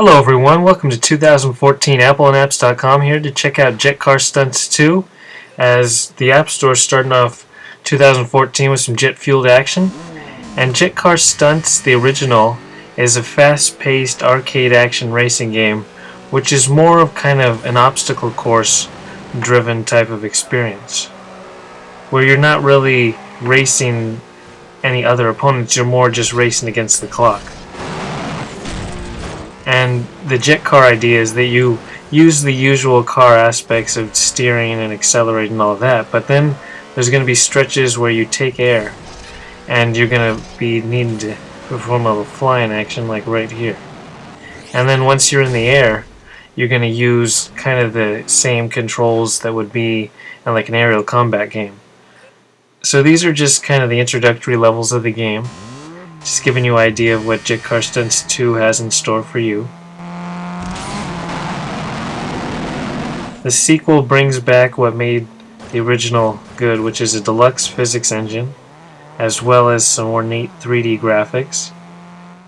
Hello everyone, welcome to 2014 AppleandApps.com, here to check out Car Stunts 2, as the App Store is starting off 2014 with some jet-fueled action. And Car Stunts, the original, is a fast-paced arcade action racing game, which is more of kind of an obstacle course-driven type of experience, where you're not really racing any other opponents, you're more just racing against the clock. And the jet car idea is that you use the usual car aspects of steering and accelerating and all of that, but then there's going to be stretches where you take air and you're going to be needing to perform a flying action like right here. And then once you're in the air, you're going to use kind of the same controls that would be in like an aerial combat game. So these are just kind of the introductory levels of the game. Just giving you an idea of what Car Stunts 2 has in store for you. The sequel brings back what made the original good, which is a deluxe physics engine, as well as some ornate 3D graphics,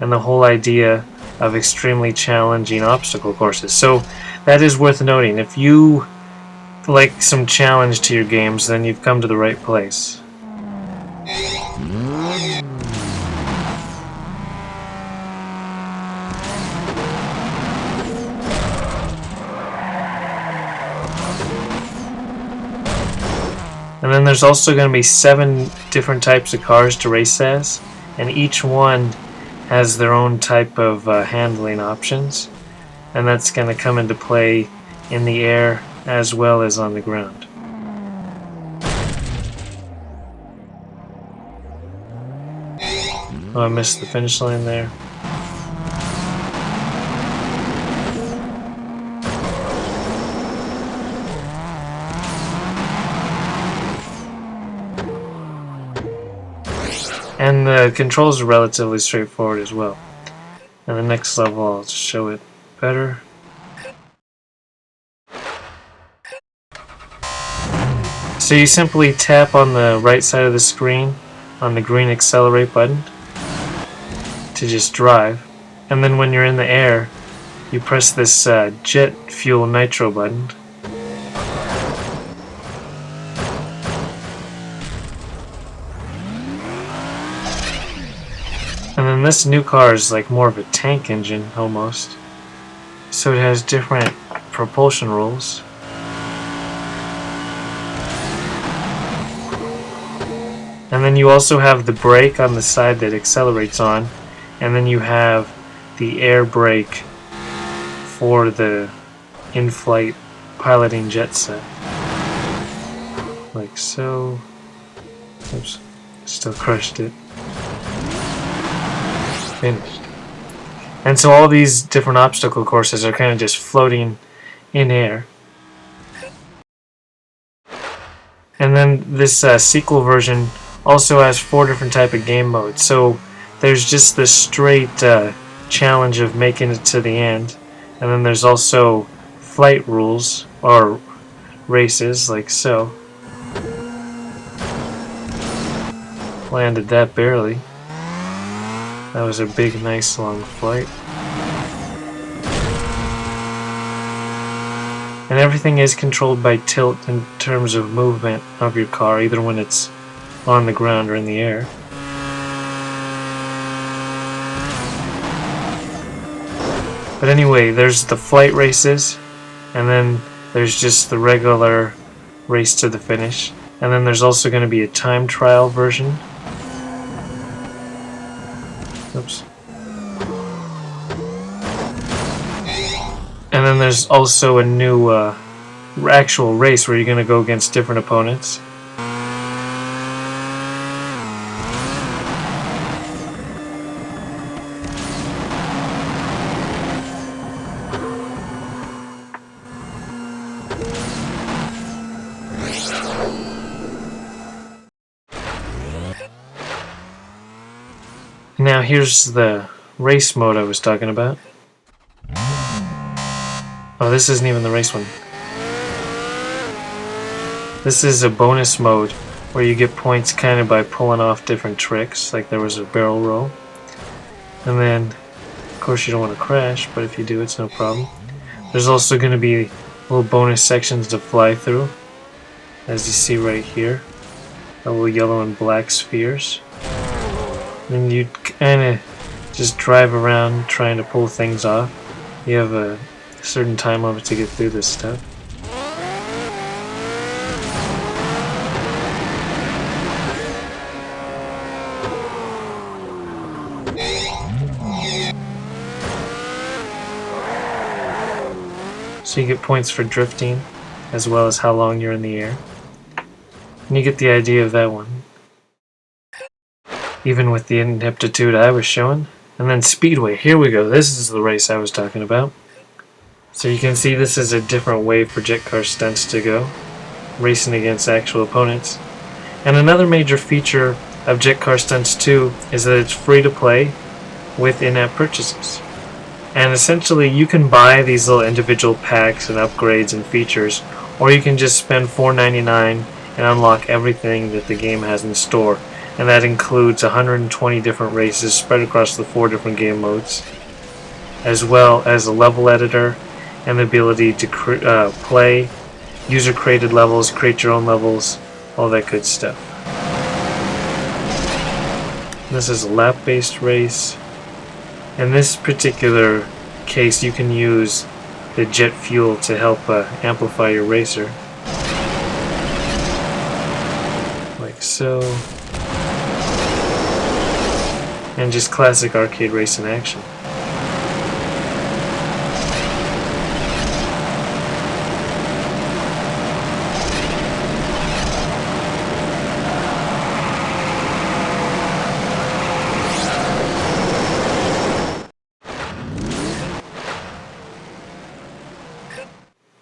and the whole idea of extremely challenging obstacle courses. So that is worth noting. If you like some challenge to your games, then you've come to the right place. And then there's also going to be 7 different types of cars to race as, and each one has their own type of handling options, and that's going to come into play in the air as well as on the ground. Oh, I missed the finish line there. And the controls are relatively straightforward as well. And the next level, I'll just show it better. So you simply tap on the right side of the screen on the green accelerate button to just drive. And then when you're in the air, you press this jet fuel nitro button. And then this new car is like more of a tank engine almost, so it has different propulsion rules. And then you also have the brake on the side that accelerates on, and then you have the air brake for the in-flight piloting jet set, like so. Oops, still crushed it. Finished. And so all these different obstacle courses are kind of just floating in air. And then this sequel version also has 4 different type of game modes. So there's just the straight challenge of making it to the end, and then there's also flight rules or races like so. Landed that barely. That was a big, nice, long flight. And everything is controlled by tilt in terms of movement of your car, either when it's on the ground or in the air. But anyway, there's the flight races, and then there's just the regular race to the finish. And then there's also going to be a time trial version. Oops. And then there's also a new actual race where you're going to go against different opponents. Now here's the race mode I was talking about. Oh, this isn't even the race one. This is a bonus mode where you get points kind of by pulling off different tricks, like there was a barrel roll. And then course, you don't want to crash, but if you do, it's no problem. There's also going to be little bonus sections to fly through, as you see right here. Little yellow and black spheres. And you kind of just drive around trying to pull things off. You have a certain time limit to get through this stuff. So you get points for drifting, as well as how long you're in the air. And you get the idea of that one. Even with the ineptitude I was showing. And then Speedway, here we go. This is the race I was talking about. So you can see this is a different way for Jet Car Stunts to go, racing against actual opponents. And another major feature of Jet Car Stunts 2 is that it's free to play with in-app purchases. And essentially you can buy these little individual packs and upgrades and features, or you can just spend $4.99 and unlock everything that the game has in store. And that includes 120 different races spread across the 4 different game modes, as well as a level editor and the ability to play user-created levels, create your own levels, all that good stuff. This is a lap-based race. In this particular case, you can use the jet fuel to help amplify your racer. Like so. And just classic arcade race in action.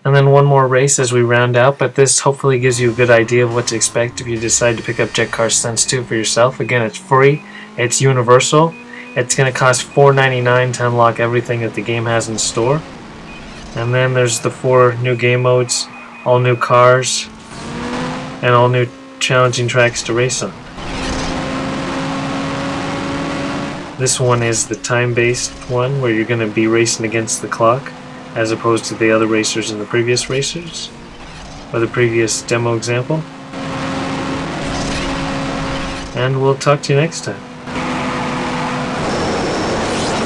And then one more race as we round out, but this hopefully gives you a good idea of what to expect if you decide to pick up Jet Car Stunts 2 for yourself. Again, it's free, it's universal, it's going to cost $4.99 to unlock everything that the game has in store. And then there's the 4 new game modes, all new cars, and all new challenging tracks to race on. This one is the time-based one, where you're going to be racing against the clock, as opposed to the other racers in the previous racers, or the previous demo example. And we'll talk to you next time.